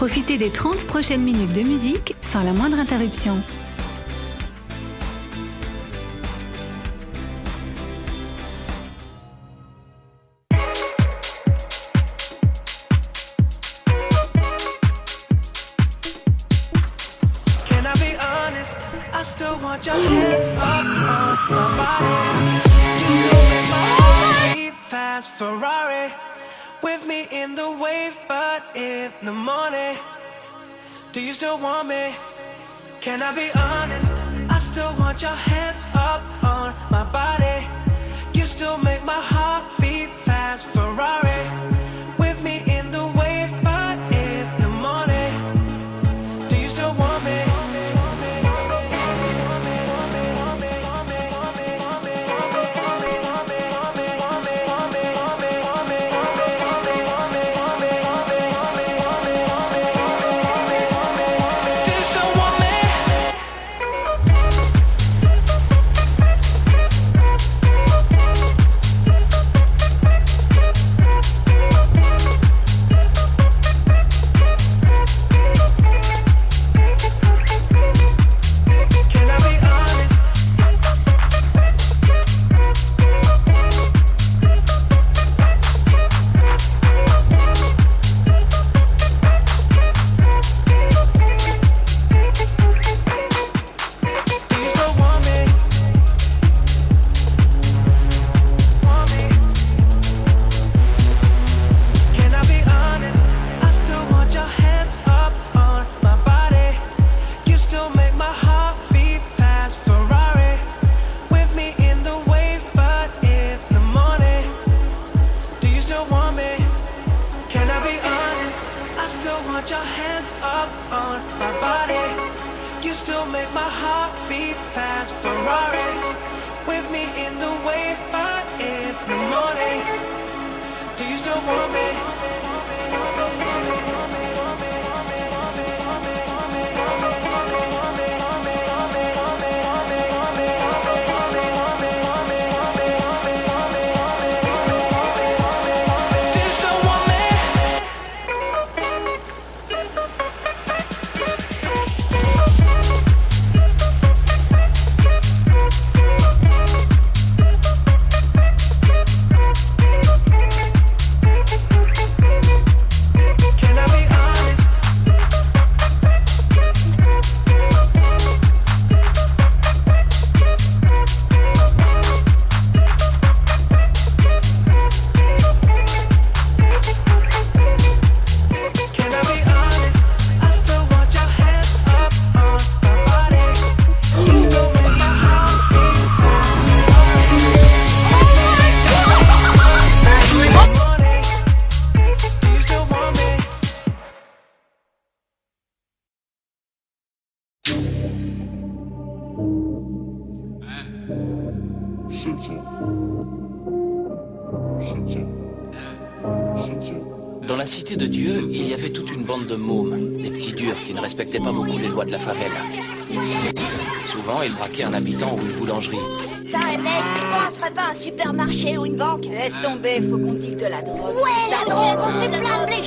Profitez des 30 prochaines minutes de musique sans la moindre interruption. Can I be honest? I still want your hands up on my body. You still make my heart beat fast. Ferrari with me in the wave, but in the morning. Do you still want me? Can I be honest? I still want your hands up on my body. You still make my heart beat fast. Ferrari with me in the wave, but in the morning. Do you still want me? Dans la cité de Dieu, il y avait toute une bande de mômes, des petits durs qui ne respectaient pas beaucoup les lois de la favela. Souvent, ils braquaient un habitant ou une boulangerie. Ça, mec, pourquoi on serait pas un supermarché ou une banque? Laisse tomber, faut qu'on deal de la drogue. Ouais, la drogue, on se fait plein de blé.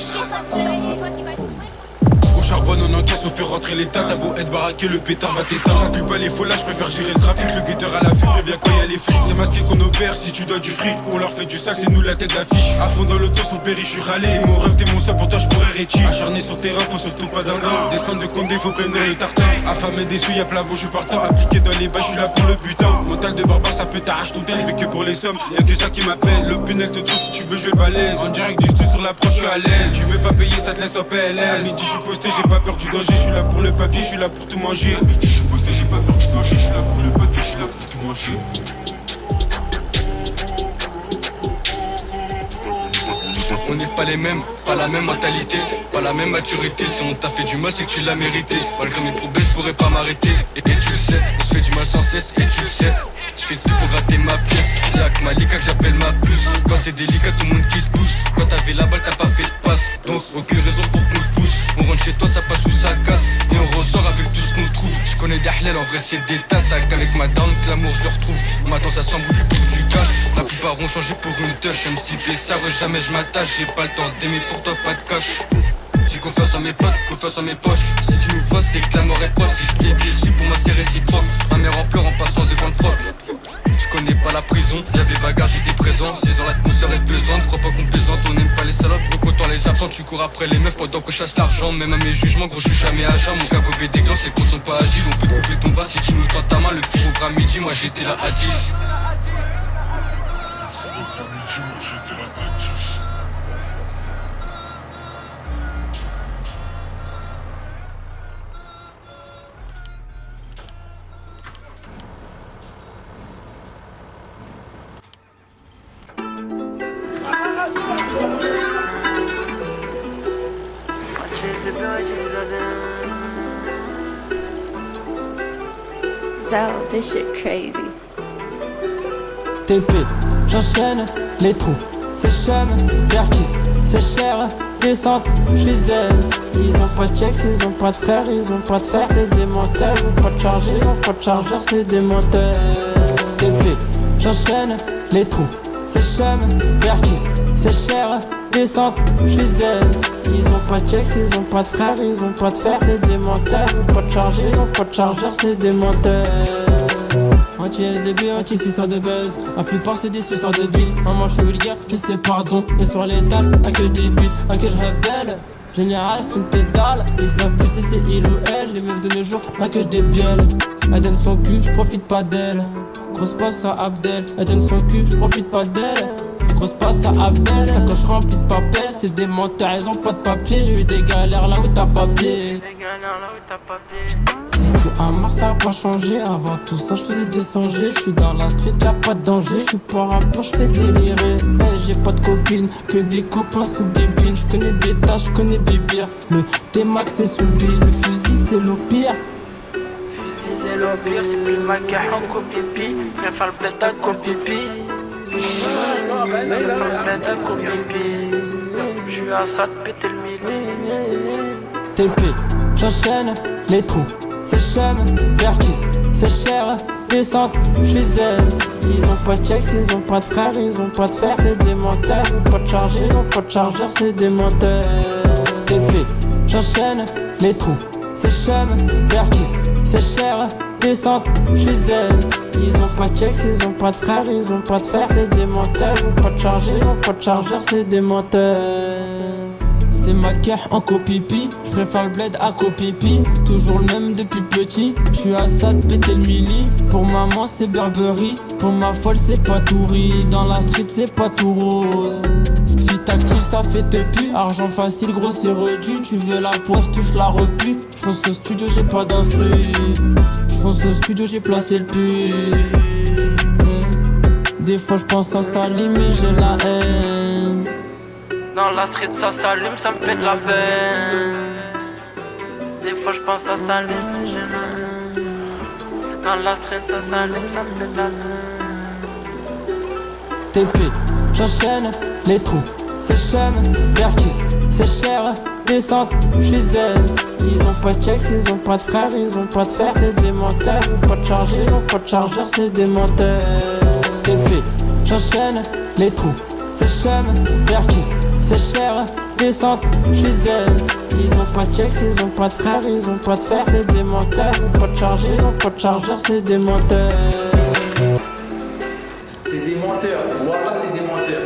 Au charbonne, on encaisse, on fait rentrer l'état. T'as beau être baraqué, le pétard va t'éteindre. T'appuies pas les faux là, je préfère gérer le trafic. Le guetteur à la fuite, préviens quand y a les flics. C'est masqué qu'on opère, si tu dois du fric. Qu'on leur fait du sac, c'est nous la tête d'affiche. À fond dans l'auto, son péri, je suis râlé. Mon rêve, t'es mon seul, pour toi, je pourrais réti. Acharné sur terrain, faut surtout pas d'indin. Descendre de Condé, faut prévenir le tartin. Affamé des sous, y'a plavot, je suis partant. Appliqué dans les bas, je suis là pour le butin. Mental de barbare, ça peut t'arracher ton tel. Fait que pour les sommes, y'a que ça qui m'apaise. Le punel te trouve si tu veux jouer le balèze. En direct du stud sur l'approche, je suis à l'aise. Tu veux pas payer, ça te laisse en PLS. À midi, je suis posté, j'ai pas peur du danger. Je suis là pour le papier, je suis là pour tout manger. À midi, je suis posté, j'ai pas peur du danger. Je suis là pour le papier, je suis là pour tout manger. On n'est pas les mêmes, pas la même mentalité, pas la même maturité. Si on t'a fait du mal, c'est que tu l'as mérité. Malgré mes problèmes, je pourrais pas m'arrêter. Et tu le sais, on se fait du mal sans cesse. Et tu le sais, je fais tout pour rater ma pièce. Y'a que Malika que j'appelle ma puce. Quand c'est délicat, tout le monde qui se pousse. Quand t'avais la balle, t'as pas fait de passe. Donc aucune raison pour qu'on le pousse. On rentre chez toi, ça passe ou ça casse. Et on ressort avec tout ce qu'on trouve. Je connais des halal, en vrai c'est des tasses. Avec ma down, que l'amour je le retrouve. Maintenant ça s'embrouille pour du cash. La plupart ont changé pour une touche. Même si t'es sabre, jamais je m'attache. J'ai pas le temps d'aimer, pour toi pas de cash. J'ai confiance en mes potes, confiance en mes poches. Si tu nous vois, c'est que la mort est proche. Si je t'ai déçu, pour moi c'est réciproque. Ma mère en pleure en passant devant le proc. Je connais pas la prison, y'avait bagarre, j'étais présent. 6 ans l'atmosphère est pesante, crois pas qu'on plaisante. On n'aime pas les salopes, donc autant les absents. Tu cours après les meufs pendant qu'on chasse l'argent. Même à mes jugements, gros je suis jamais à jeun. Mon gars gobé des glands, c'est qu'on sont pas agiles. On peut couper ton bras si tu nous tends ta main. Le four ouvre à midi, moi j'étais là à 10. So, this shit crazy. TP, j'enchaîne les trous, c'est chum, Berkis, c'est cher, descente, j'suis zen. Ils ont pas de checks, ils ont pas de frères, ils ont pas de fer, c'est des menteurs. Ils ont pas de chargeur, ils ont pas de chargeur, c'est des menteurs. TP, j'enchaîne les trous, c'est chum, Berkis, c'est cher, descente, j'suis zen. Ils ont pas de checks, ils ont pas de frères, ils ont pas de fer, c'est des menteurs. Ils ont pas de chargeur, ils ont pas de chargeur, c'est des menteurs. Moitié SDB, moitié suceur de buzz. La plupart c'est des suceurs de bite. Maman je suis vulgaire, je sais pardon. Mais sur les tables, à que je débute, à que je rebelle. Général c'est une pédale. Ils savent plus si c'est il ou elle. Les meufs de nos jours, à que je débielle. Elle donne son cul, je profite pas d'elle. Grosse passe à Abdel. Elle donne son cul, je profite pas d'elle. Grosse passe à Abdel. Sa coche remplie de papel. C'est des menteurs, ils ont pas de papier. J'ai eu des galères là où t'as papier. Si tu amarres ça a pas changé. Avant tout ça je faisais des sangers. Je suis dans la street y'a pas de danger. Je suis pas rappeur je fais délirer. Hey, j'ai pas de copine que des copains sous des bines. Je connais des tâches, je connais des bières. Le T-Max c'est sous le bill. Le fusil c'est le pire. C'est le pire, c'est plus ma gueule en copipi. Viens faire le bled à copipi. Viens faire le bled à copipi. Je suis à ça de péter le midi. TP, j'enchaîne les trous. C'est chum, Berkis, c'est cher, descente, j'suis zen. Ils ont pas de checks, ils ont pas de frères, ils ont pas de fer, c'est des menteurs. Ils ont pas de chargeur, ils ont pas de chargeur, c'est des menteurs. TP, j'enchaîne les trous. C'est chum, Berkis, c'est cher, descente, j'suis zen. Ils ont pas de checks, ils ont pas de frères, ils ont pas de fer, c'est des menteurs. Ils ont pas de chargeur, ils ont pas de chargeur, c'est des menteurs. C'est ma guerre en copipi, je préfère le bled à copipi. Toujours le même depuis petit, je suis à ça de péter le mili. Pour maman c'est Burberry, pour ma folle c'est pas tout riz. Dans la street c'est pas tout rose. Vie tactile ça fait te pu. Argent facile gros c'est redu. Tu veux la poisse touche la repu. J'fonce au studio j'ai pas d'instru. J'fonce au studio j'ai placé le pu. Des fois j'pense à Salim mais j'ai la haine. Dans la street ça s'allume, ça me fait de la peine. Des fois je pense à Salim, mais j'ai la haine. Dans la street ça s'allume, ça me fait de la peine. TP, j'enchaîne les trous. C'est chum, Berkis, c'est cher, descente, j'suis zen. Ils ont pas de checks, ils ont pas de frères, ils ont pas de fer, c'est des menteurs. Ils ont pas de chargeur, ils ont pas de chargeur, c'est des menteurs. TP, j'enchaîne les trous. C'est chum, Berkis, c'est cher, descente, j'suis zen. Ils ont pas de checks, ils ont pas de frères, ils ont pas de fer, c'est des menteurs. Ils ont pas de chargeur, ils ont pas de chargeur, c'est des menteurs. C'est des menteurs, voilà c'est des menteurs.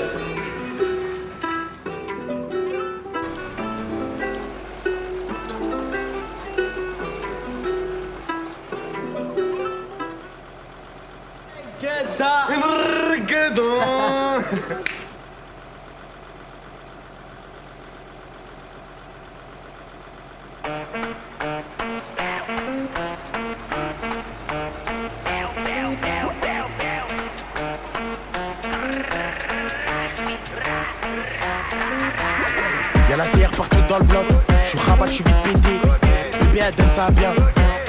Y'a la CR partout dans le bloc, j'suis rabat, j'suis vite pété. Bébé elle donne ça bien,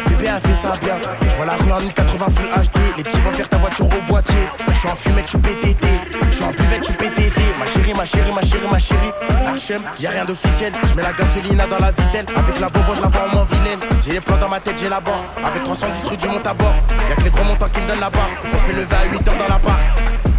bébé elle fait ça bien. J'vois la rue en 1080 Full HD, les petits vont faire ta voiture au boîtier. J'suis en fumette, j'suis PTT, j'suis en buvette, j'suis PTT. Ma chérie, ma chérie, ma chérie, ma chérie. Archem, y'a rien d'officiel, j'mets la gasolina dans la vitelle. Avec la Volvo, j'la vois en moins vilaine. J'ai les plans dans ma tête, j'ai la barre. Avec 310 rue du monte à bord. Y'a que les gros montants qui me donnent la barre. On se fait lever à 8h dans la barre.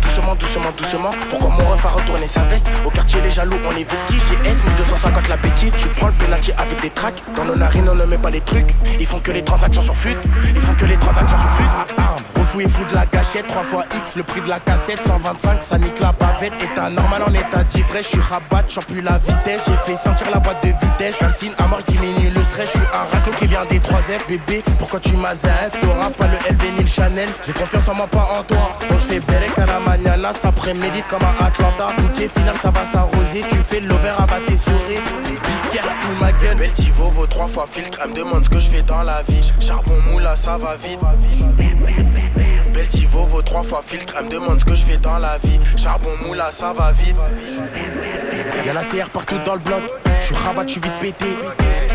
Doucement, doucement, doucement. Pourquoi mon ref a retourné sa veste? Au quartier Chez les jaloux on est vesquis. Chez S 1250 la béquille. Tu prends le penalty avec des tracks. Dans nos narines on ne met pas les trucs. Ils font que les transactions sur fut. Ils font que les transactions sur fut. Refou et fou de la gâchette. 3 fois X le prix de la cassette. 125 ça nique la bavette. État normal en état d'ivresse. Je suis rabat, j'en plus la vitesse. J'ai fait sentir la boîte de vitesse. Calcine à mort, j'diminue le stress. Je suis un raclo qui vient des 3F. Bébé, pourquoi tu m'as ZF? T'auras pas le LV ni le Chanel. J'ai confiance en moi, pas en toi. Donc je fais Berek à la mañana. Ça prémédite comme un Atlanta. Bouquet final, ça va s'arroser. Tu fais l'over, abat tes souris. Be careful ma gueule. Beltivo vaut 3 fois filtre. Elle me demande ce que je fais dans la vie. Charbon moula, ça va vite. Beltivo vaut 3 fois filtre. Elle me demande ce que je fais dans la vie. Charbon moula, ça va vite. Y'a la CR partout dans le bloc. Je suis rabat, je suis vite pété.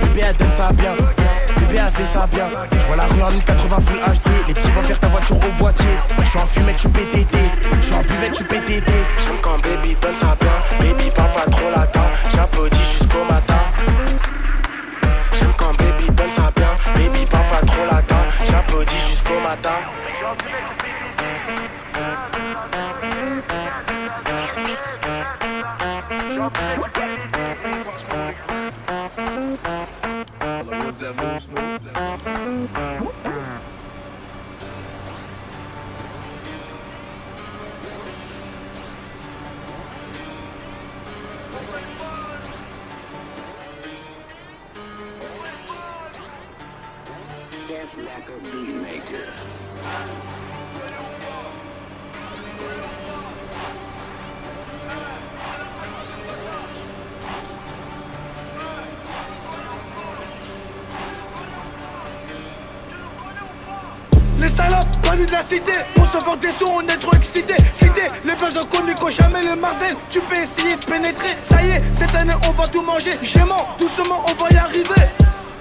Bébé elle donne ça bien. Bébé elle fait ça bien. Je vois la rue en 1080 full HD. Les petits vont faire ta voiture au boîtier. Je suis en fumette, je suis PTT. Je suis en buvette, je suis PTT. J'aime quand baby donne ça bien. Baby parle pas trop latin. J'applaudis jusqu'au matin. J'aime quand baby donne ça bien. Baby parle pas trop latin. J'applaudis jusqu'au matin. Les salopes, bannis de la cité. Pour se voir des sous, on est trop excité. Cité, les besoins comiques, jamais le mardel. Tu peux essayer de pénétrer. Ça y est, cette année on va tout manger. J'aimant, doucement on va y arriver.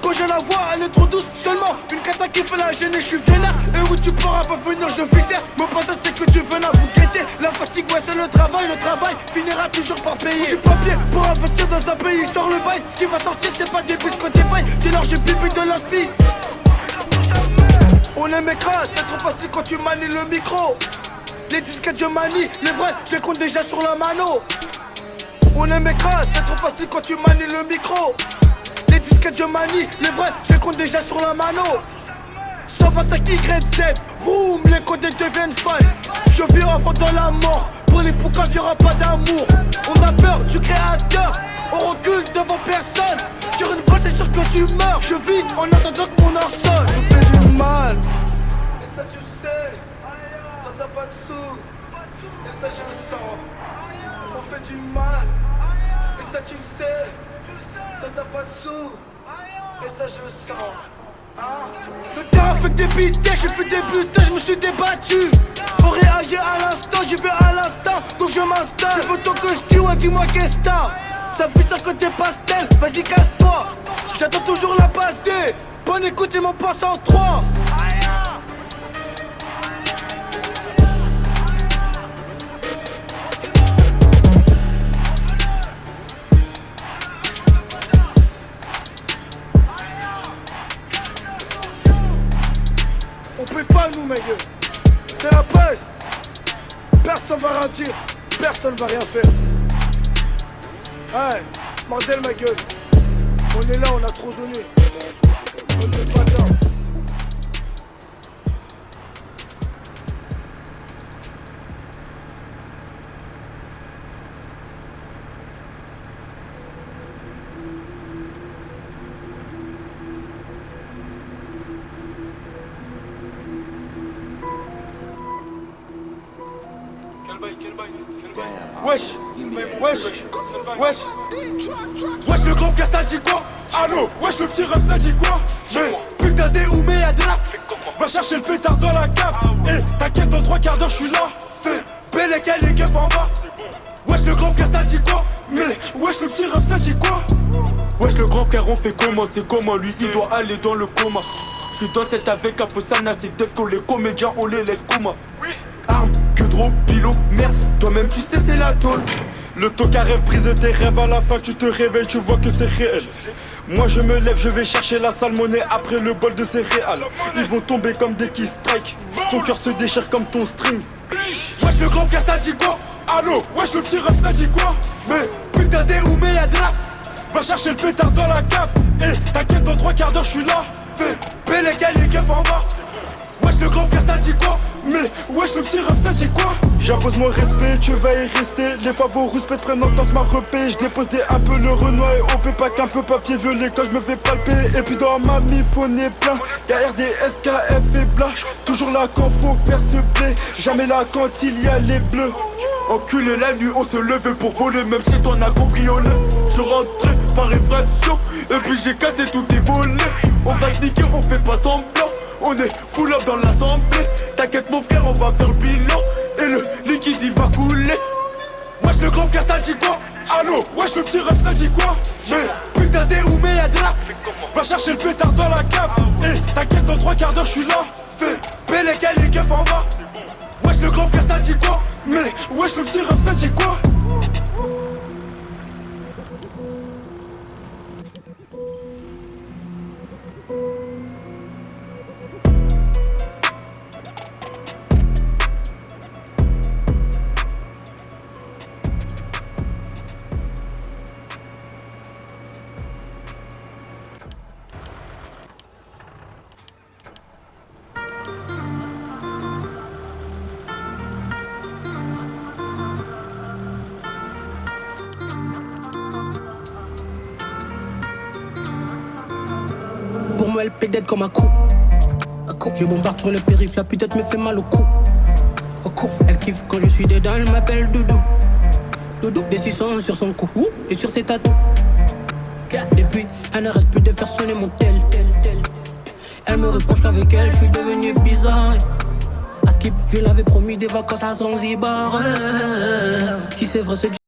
Quand je la vois, elle est trop douce. Seulement une cata qui fait la gêner, je suis vénère. Et où tu pourras pas venir, je viscère. Mon passage c'est que tu venais vous guetter. La fatigue, ouais, c'est le travail finira toujours par payer. Du papier pour investir dans un pays, sort le bail. Ce qui va sortir, c'est pas des biscuits, des bails. Dis-leur, j'ai bibi de l'inspi. On les m'écrase, c'est trop facile quand tu manies le micro. Les disquettes je manie, les vrais, je les compte déjà sur la mano. On les m'écrase, c'est trop facile quand tu manies le micro. Les disquettes je manie, les vrais, je les compte déjà sur la mano. 125 YZ, vroom, les codés deviennent fans. Je vis enfant dans la mort, pour les poucaves y'aura pas d'amour. On a peur du créateur, on recule devant personne. Sur une balle c'est sûr que tu meurs, je vis en attendant que mon or sonne. Je fais du mal, et ça tu le sais, t'en as pas de sous, et ça je le sens. On fait du mal, et ça tu le sais, t'en as pas de sous, et ça je le sens. Le terrain fait débiter, j'ai plus débuté, je me suis débattu. Pour réagir à l'instant, j'y vais à l'instant, donc je m'installe. Tu veux ton costume, ouais, dis-moi qu'est-ce que t'as. Ça fait ça que t'es pastel, vas-y casse-toi. J'attends toujours la passe D. Bonne écoute, ils m'en passent en 3. On peut pas nous, ma gueule. C'est la peste. Personne va rien dire, personne va rien faire. Hey, Mardel ma gueule. On est là, on a trop zoné. On est pas là. Wesh, wesh, wesh, wesh le grand frère ça dit quoi? Allô, wesh le petit ref ça dit quoi? Mais putain des ou mais y'a de là. Va chercher le pétard dans la cave. Et t'inquiète dans 3 quarts d'heure je suis là. Fais belle et les keufs en bas. Wesh le grand frère ça dit quoi? Mais wesh le petit ref ça dit quoi? Wesh le grand frère on fait comment? C'est comment lui il doit aller dans le coma. Je suis dans cette avec un faux sana, c'est def qu'on les comédiens on les laisse coma. Arme, que drôle, pilot, merde, toi-même tu sais c'est la tôle. Le tocard rêve brise tes rêves, à la fin tu te réveilles, tu vois que c'est réel. Moi je me lève, je vais chercher la sale monnaie après le bol de céréales. Ils vont tomber comme des qui strike, ton cœur se déchire comme ton string. Wesh le grand frère ça dit quoi? Allô, wesh le petit ref ça dit quoi? Mais putain d'Oumé Yadra. Va chercher le pétard dans la cave. Et t'inquiète, dans 3 quarts d'heure je suis là. Fais les gars, les keufs en bas. Wesh le grand frère ça dit quoi? Mais wesh le petit ref ça dit quoi? J'impose mon respect, tu vas y rester. Les favoris te prennent en temps ma repé. J'dépose des un peu le Renoir et OP pas qu'un peu papier violet quand je me fais palper. Et puis dans ma mif on est plein. Y'a RDS, KF et bla. Toujours là quand faut faire ce blé. Jamais là quand il y a les bleus. Enculé la nuit on se levait pour voler. Même chez toi on a cambriolé. Je rentrais par effraction. Et puis j'ai cassé tout et volé. On va te niquer, on fait pas semblant. On est full up dans l'assemblée. T'inquiète mon frère, on va faire le bilan. Et le liquide il va couler. Wesh le grand frère ça dit quoi? Allô, wesh le petit ref ça dit quoi? Mais putain d'Oumé Yadra. Va chercher le pétard dans la cave. Et t'inquiète dans 3 quarts d'heure je suis là. Fais les gars les keufs en bas. Wesh le grand frère ça dit quoi? Mais wesh le petit ref ça dit quoi? Pour moi elle pédette comme un coup. Je bombarde sur le périph', la putette me fait mal au cou. Elle kiffe quand je suis dedans, elle m'appelle Doudou. Doudou, des 600 sur son cou et sur ses tatous. Depuis, elle n'arrête plus de faire sonner mon tel. Elle me reproche qu'avec elle, je suis devenu bizarre. À Skip, je l'avais promis des vacances à Zanzibar. Si c'est vrai ce que